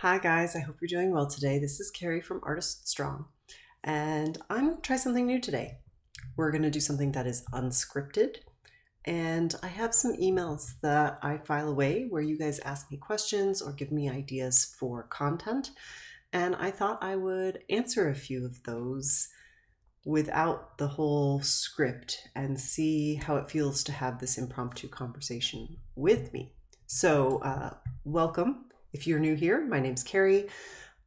Hi guys, I hope you're doing well today. This is Carrie from Artist Strong, and I'm going to try something new today. We're going to do something that is unscripted, and I have some emails that I file away where you guys ask me questions or give me ideas for content, and I thought I would answer a few of those without the whole script and see how it feels to have this impromptu conversation with me. So, welcome. If you're new here, my name's Carrie.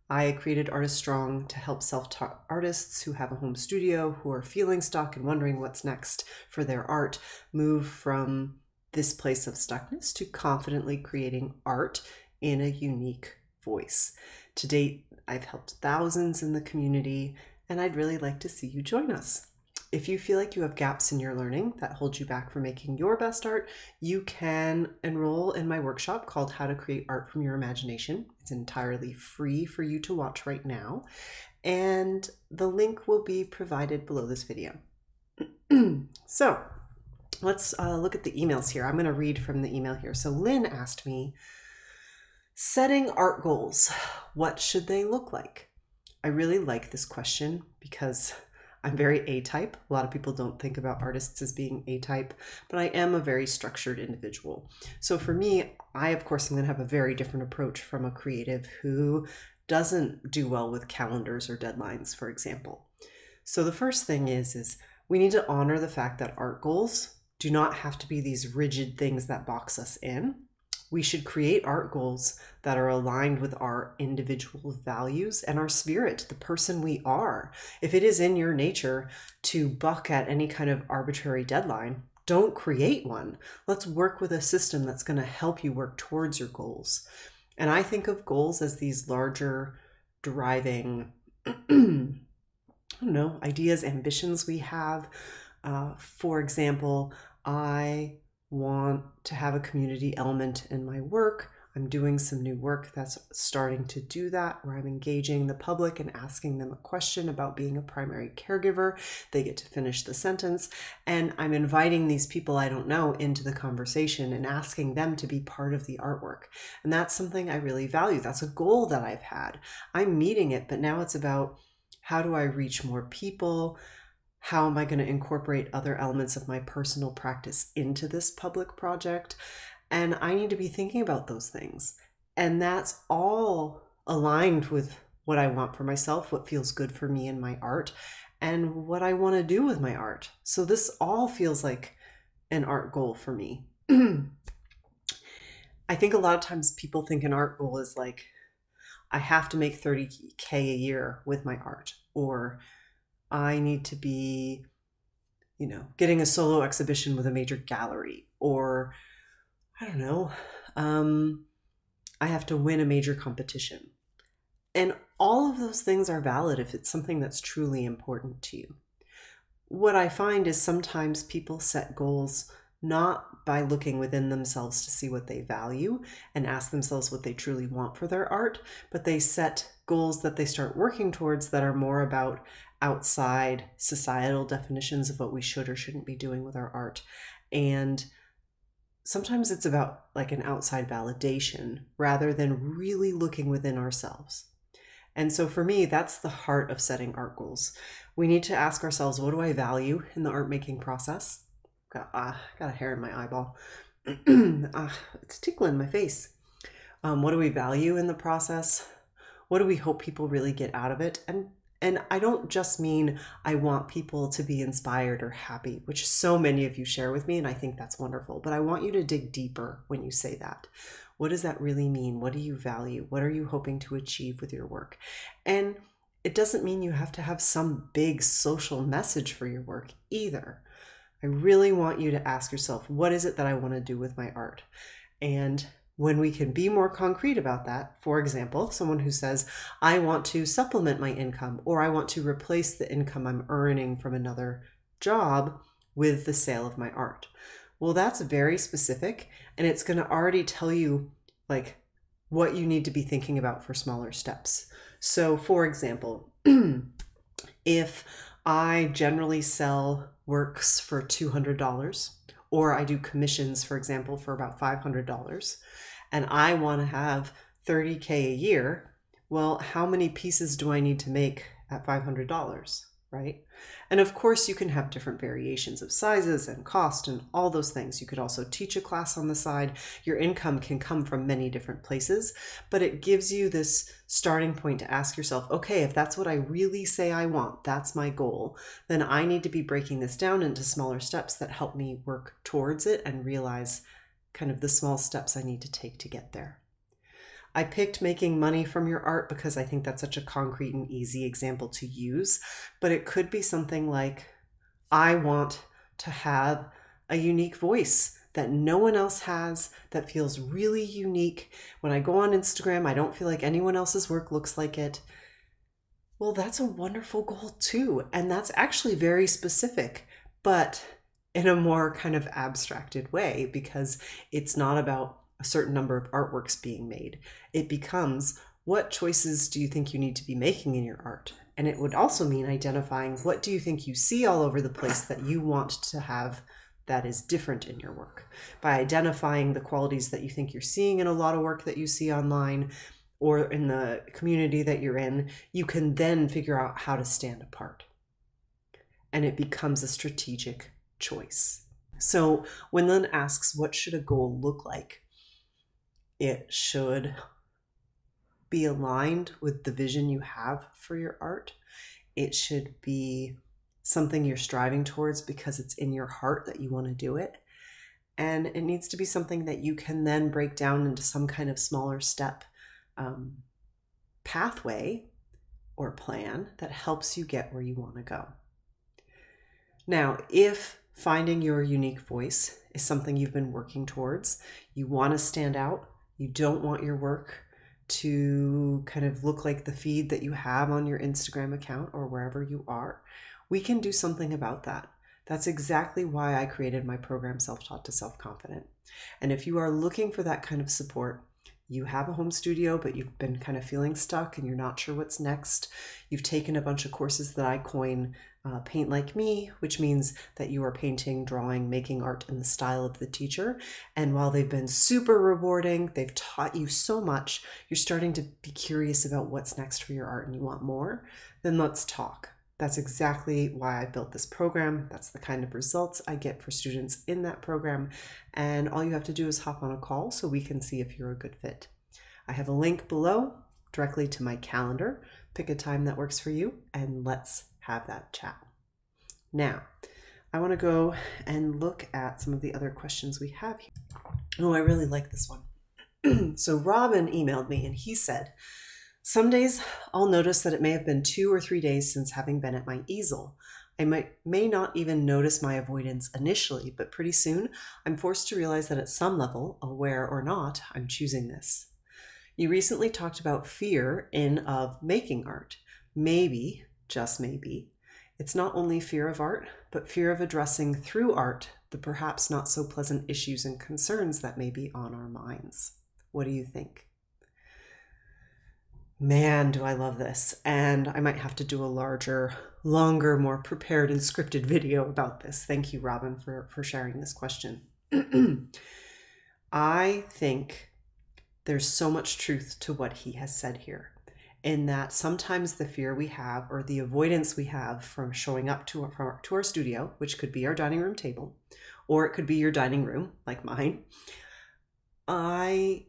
I created Artist Strong to help self-taught artists who have a home studio, who are feeling stuck and wondering what's next for their art, move from this place of stuckness to confidently creating art in a unique voice. To date, I've helped thousands in the community, and I'd really like to see you join us. If you feel like you have gaps in your learning that hold you back from making your best art, you can enroll in my workshop called How to Create Art from Your Imagination. It's entirely free for you to watch right now, and the link will be provided below this video. So let's look at the emails here. I'm going to read from the email here. So Lynn asked me, setting art goals, what should they look like? I really like this question because I'm very A-type. A lot of people don't think about artists as being A-type, but I am a very structured individual. So for me, I, of course, am going to have a very different approach from a creative who doesn't do well with calendars or deadlines, for example. So the first thing is we need to honor the fact that art goals do not have to be these rigid things that box us in. We should create art goals that are aligned with our individual values and our spirit, the person we are. If it is in your nature to buck at any kind of arbitrary deadline, don't create one. Let's work with a system that's going to help you work towards your goals. And I think of goals as these larger driving, ideas, ambitions we have. For example, I want to have a community element in my work. I'm doing some new work that's starting to do that, where I'm engaging the public and asking them a question about being a primary caregiver. They get to finish the sentence, and I'm inviting these people I don't know into the conversation and asking them to be part of the artwork. And that's something I really value. That's a goal that I've had. I'm meeting it, but now it's about how do I reach more people? How am I going to incorporate other elements of my personal practice into this public project? And I need to be thinking about those things. And that's all aligned with what I want for myself, what feels good for me in my art, and what I want to do with my art. So this all feels like an art goal for me. I think a lot of times people think an art goal is like, I have to make 30K a year with my art, or I need to be, getting a solo exhibition with a major gallery, or I don't know, I have to win a major competition. And all of those things are valid if it's something that's truly important to you. What I find is sometimes people set goals not by looking within themselves to see what they value and ask themselves what they truly want for their art, but they set goals that they start working towards that are more about outside societal definitions of what we should or shouldn't be doing with our art. And sometimes it's about like an outside validation rather than really looking within ourselves. And so for me, that's the heart of setting art goals. We need to ask ourselves, what do I value in the art making process? Got a hair in my eyeball. It's tickling my face. What do we value in the process? What do we hope people really get out of it? And I don't just mean I want people to be inspired or happy, which so many of you share with me, and I think that's wonderful. But I want you to dig deeper when you say that. What does that really mean? What do you value? What are you hoping to achieve with your work? And it doesn't mean you have to have some big social message for your work either. I really want you to ask yourself, what is it that I want to do with my art? And when we can be more concrete about that, for example, someone who says, I want to supplement my income, or I want to replace the income I'm earning from another job with the sale of my art. Well, that's very specific, and it's going to already tell you like what you need to be thinking about for smaller steps. So for example, if I generally sell works for $200, or I do commissions, for example, for about $500, and I want to have $30K a year, well, how many pieces do I need to make at $500, right? And of course, you can have different variations of sizes and cost and all those things. You could also teach a class on the side. Your income can come from many different places, but it gives you this starting point to ask yourself, okay, if that's what I really say I want, that's my goal, then I need to be breaking this down into smaller steps that help me work towards it and realize kind of the small steps I need to take to get there. I picked making money from your art because I think that's such a concrete and easy example to use, but it could be something like, I want to have a unique voice that no one else has, that feels really unique. When I go on Instagram, I don't feel like anyone else's work looks like it. Well, that's a wonderful goal too, and that's actually very specific, but in a more kind of abstracted way, because it's not about a certain number of artworks being made. It becomes, what choices do you think you need to be making in your art? And it would also mean identifying, what do you think you see all over the place that you want to have that is different in your work? By identifying the qualities that you think you're seeing in a lot of work that you see online or in the community that you're in, you can then figure out how to stand apart. And it becomes a strategic choice. So when Lynn asks, what should a goal look like? It should be aligned with the vision you have for your art. It should be something you're striving towards because it's in your heart that you want to do it. And it needs to be something that you can then break down into some kind of smaller step pathway or plan that helps you get where you want to go. Now, if finding your unique voice is something you've been working towards, you want to stand out, you don't want your work to kind of look like the feed that you have on your Instagram account or wherever you are, we can do something about that. That's exactly why I created my program, Self-Taught to Self-Confident. And if you are looking for that kind of support, you have a home studio, but you've been kind of feeling stuck and you're not sure what's next. You've taken a bunch of courses that I coin Paint Like Me, which means that you are painting, drawing, making art in the style of the teacher. And while they've been super rewarding, they've taught you so much, you're starting to be curious about what's next for your art and you want more, then let's talk. That's exactly why I built this program. That's the kind of results I get for students in that program. And all you have to do is hop on a call so we can see if you're a good fit. I have a link below directly to my calendar. Pick a time that works for you and let's have that chat. Now, I want to go and look at some of the other questions we have here. Oh, I really like this one. So Robin emailed me and he said, some days I'll notice that it may have been 2 or 3 days since having been at my easel. I may not even notice my avoidance initially, but pretty soon I'm forced to realize that at some level, aware or not, I'm choosing this. You recently talked about fear of making art. Maybe, just maybe, it's not only fear of art, but fear of addressing through art the perhaps not so pleasant issues and concerns that may be on our minds. What do you think? Man, do I love this. And I might have to do a larger, longer, more prepared and scripted video about this. Thank you, Robin, for sharing this question. I think there's so much truth to what he has said here, in that sometimes the fear we have or the avoidance we have from showing up to our studio, which could be our dining room table, or it could be your dining room, like mine, I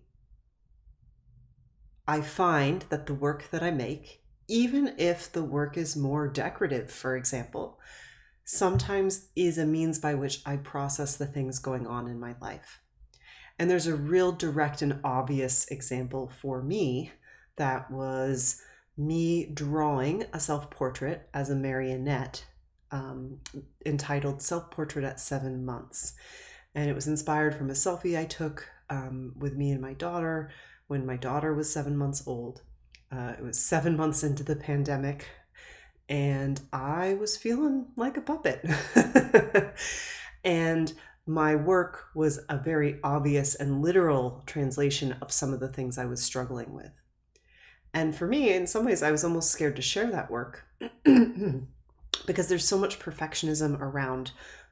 find that the work that I make, even if the work is more decorative, for example, sometimes is a means by which I process the things going on in my life. And there's a real direct and obvious example for me that was me drawing a self-portrait as a marionette entitled Self-Portrait at 7 Months. And it was inspired from a selfie I took with me and my daughter when my daughter was 7 months old. It was 7 months into the pandemic, and I was feeling like a puppet. And my work was a very obvious and literal translation of some of the things I was struggling with. And for me, in some ways, I was almost scared to share that work because there's so much perfectionism around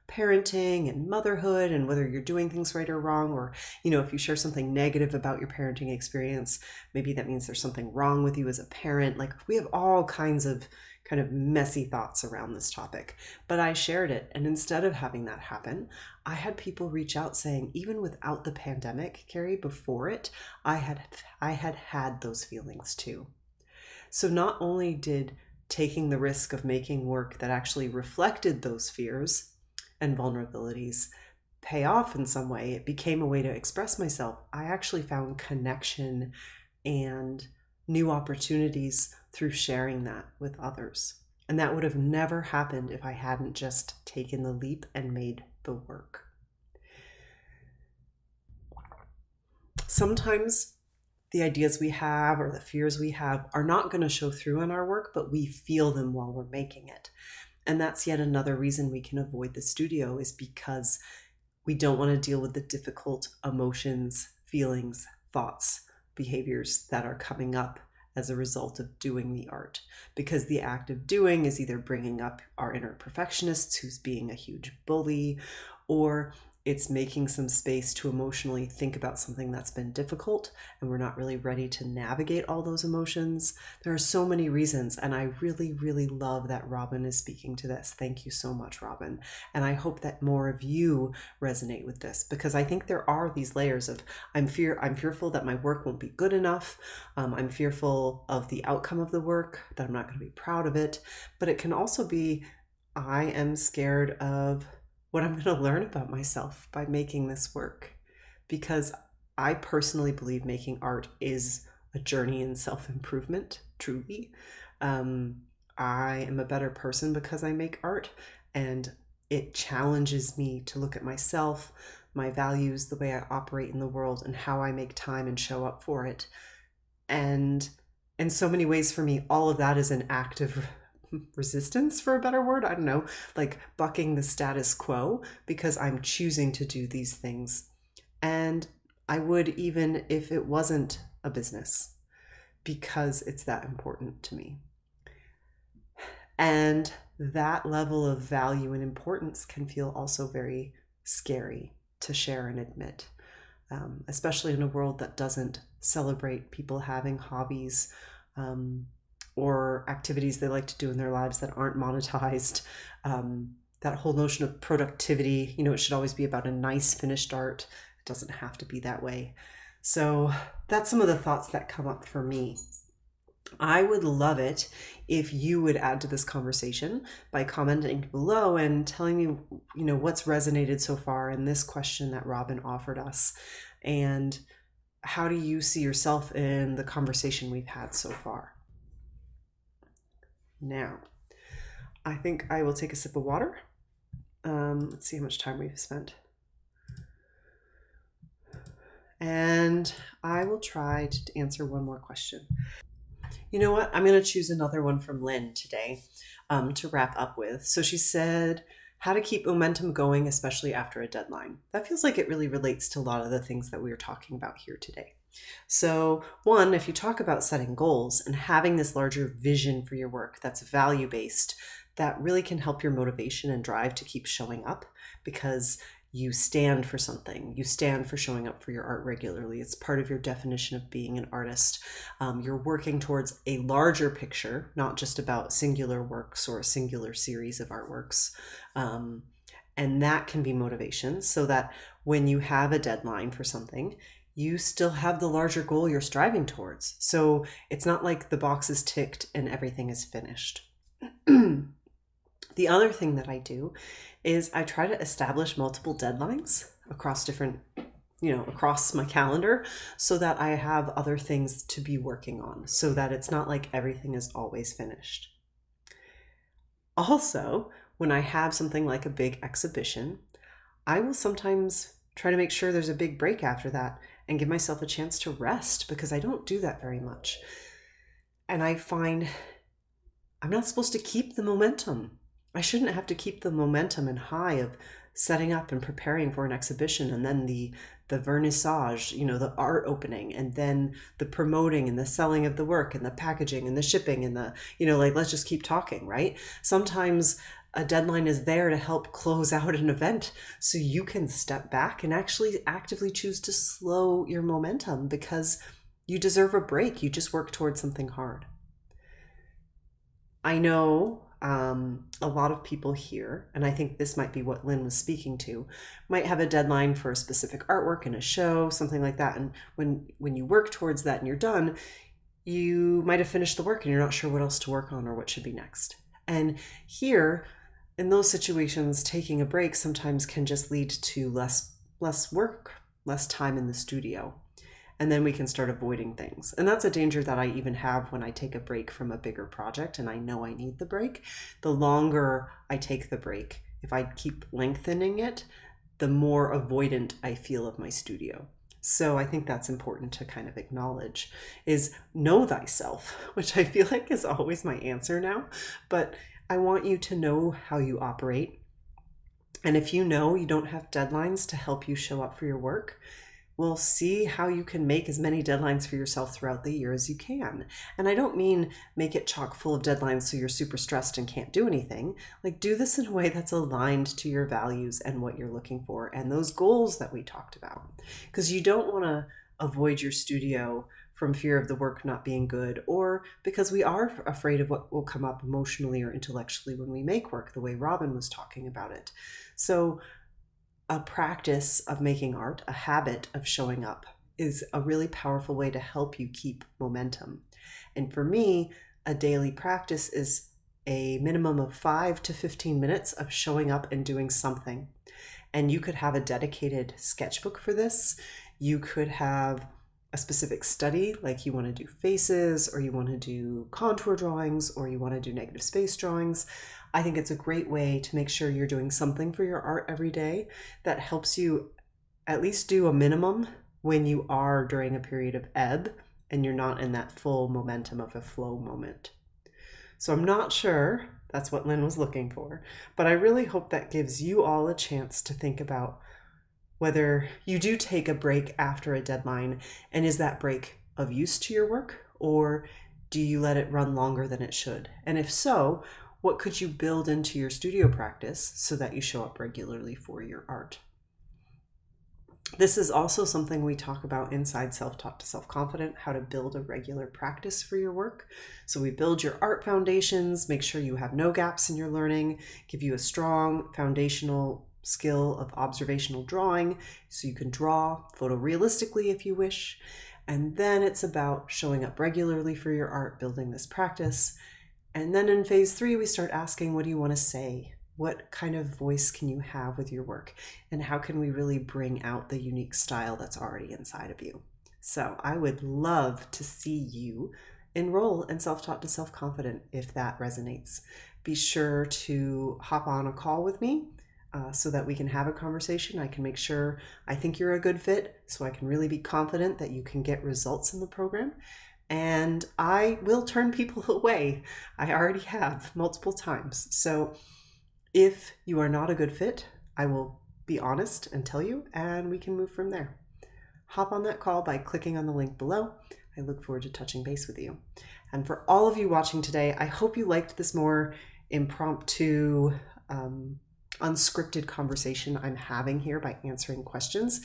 parenting and motherhood and whether you're doing things right or wrong, or, you know, if you share something negative about your parenting experience, maybe that means there's something wrong with you as a parent. Like, we have all kinds of kind of messy thoughts around this topic, but I shared it. And instead of having that happen, I had people reach out saying, even without the pandemic, Carrie, before it, I had those feelings too. So not only did taking the risk of making work that actually reflected those fears and vulnerabilities pay off in some way, it became a way to express myself. I actually found connection and new opportunities through sharing that with others. And that would have never happened if I hadn't just taken the leap and made the work. Sometimes the ideas we have or the fears we have are not going to show through in our work, but we feel them while we're making it. And that's yet another reason we can avoid the studio, is because we don't want to deal with the difficult emotions, feelings, thoughts, behaviors that are coming up as a result of doing the art. Because the act of doing is either bringing up our inner perfectionist who's being a huge bully, or it's making some space to emotionally think about something that's been difficult and we're not really ready to navigate all those emotions. There are so many reasons, and I really, really love that Robin is speaking to this. Thank you so much, Robin. And I hope that more of you resonate with this, because I think there are these layers of I'm fearful that my work won't be good enough. I'm fearful of the outcome of the work, that I'm not going to be proud of it. But it can also be I am scared of what I'm going to learn about myself by making this work, because I personally believe making art is a journey in self-improvement, truly. I am a better person because I make art, and it challenges me to look at myself, my values, the way I operate in the world, and how I make time and show up for it. And in so many ways for me, all of that is an act of resistance, for a better word. I don't know, like bucking the status quo, because I'm choosing to do these things. And I would, even if it wasn't a business, because it's that important to me. And that level of value and importance can feel also very scary to share and admit, especially in a world that doesn't celebrate people having hobbies, or activities they like to do in their lives that aren't monetized. That whole notion of productivity, it should always be about a nice finished art. It doesn't have to be that way. So that's some of the thoughts that come up for me. I would love it if you would add to this conversation by commenting below and telling me, what's resonated so far in this question that Robin offered us. And how do you see yourself in the conversation we've had so far? Now, I think I will take a sip of water. Let's see how much time we've spent. And I will try to answer one more question. You know what? I'm going to choose another one from Lynn today to wrap up with. So she said, how to keep momentum going, especially after a deadline. That feels like it really relates to a lot of the things that we were talking about here today. So one, if you talk about setting goals and having this larger vision for your work that's value-based, that really can help your motivation and drive to keep showing up, because you stand for something. You stand for showing up for your art regularly. It's part of your definition of being an artist. You're working towards a larger picture, not just about singular works or a singular series of artworks. And that can be motivation, so that when you have a deadline for something, you still have the larger goal you're striving towards. So it's not like the box is ticked and everything is finished. The other thing that I do is I try to establish multiple deadlines across across my calendar, so that I have other things to be working on, so that it's not like everything is always finished. Also, when I have something like a big exhibition, I will sometimes try to make sure there's a big break after that and give myself a chance to rest, because I don't do that very much. And I find I'm not supposed to keep the momentum. I shouldn't have to keep the momentum and high of setting up and preparing for an exhibition, and then the vernissage, the art opening, and then the promoting and the selling of the work and the packaging and the shipping and the, let's just keep talking, right? Sometimes A deadline is there to help close out an event so you can step back and actually actively choose to slow your momentum because you deserve a break. You just work towards something hard. I know a lot of people here, and I think this might be what Lynn was speaking to, might have a deadline for a specific artwork in a show, something like that. And when you work towards that and you're done, you might have finished the work and you're not sure what else to work on or what should be next. And here, in those situations, taking a break sometimes can just lead to less work, less time in the studio. And then we can start avoiding things. And that's a danger that I even have when I take a break from a bigger project and I know I need the break. The longer I take the break, if I keep lengthening it, the more avoidant I feel of my studio. So I think that's important to kind of acknowledge is know thyself, which I feel like is always my answer now. But I want you to know how you operate. And if you know you don't have deadlines to help you show up for your work, well, see how you can make as many deadlines for yourself throughout the year as you can. And I don't mean make it chock full of deadlines so you're super stressed and can't do anything. Like, do this in a way that's aligned to your values and what you're looking for and those goals that we talked about. Because you don't want to avoid your studio from fear of the work not being good, or because we are afraid of what will come up emotionally or intellectually when we make work, the way Robin was talking about it. So a practice of making art, a habit of showing up, is a really powerful way to help you keep momentum. And for me, a daily practice is a minimum of 5 to 15 minutes of showing up and doing something. And you could have a dedicated sketchbook for this. You could have a specific study, like you want to do faces, or you want to do contour drawings, or you want to do negative space drawings. I think it's a great way to make sure you're doing something for your art every day that helps you at least do a minimum when you are during a period of ebb and you're not in that full momentum of a flow moment. So I'm not sure that's what Lynn was looking for, but I really hope that gives you all a chance to think about whether you do take a break after a deadline, and is that break of use to your work, or do you let it run longer than it should? And if so, what could you build into your studio practice so that you show up regularly for your art? This is also something we talk about inside Self-Taught to Self-Confident, how to build a regular practice for your work. So we build your art foundations, make sure you have no gaps in your learning, give you a strong foundational skill of observational drawing so you can draw photorealistically if you wish. And then it's about showing up regularly for your art, building this practice. And then in phase 3, we start asking, what do you want to say? What kind of voice can you have with your work? And how can we really bring out the unique style that's already inside of you? So I would love to see you enroll in Self-Taught to Self-Confident if that resonates. Be sure to hop on a call with me so that we can have a conversation. I can make sure I think you're a good fit so I can really be confident that you can get results in the program. And I will turn people away. I already have multiple times. So if you are not a good fit, I will be honest and tell you, and we can move from there. Hop on that call by clicking on the link below. I look forward to touching base with you. And for all of you watching today, I hope you liked this more impromptu, unscripted conversation I'm having here by answering questions.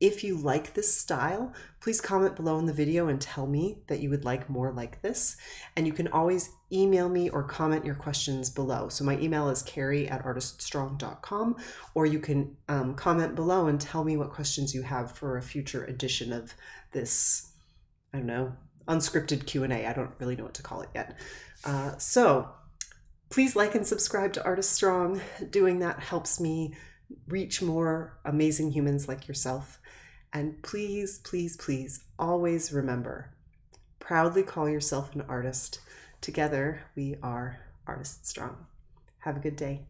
If you like this style, please comment below in the video and tell me that you would like more like this. And you can always email me or comment your questions below. So my email is carrie@artiststrong.com, or you can comment below and tell me what questions you have for a future edition of this, I don't know, unscripted Q&A. I don't really know what to call it yet. So please like and subscribe to Artist Strong. Doing that helps me reach more amazing humans like yourself. And please, please, please always remember, proudly call yourself an artist. Together, we are Artist Strong. Have a good day.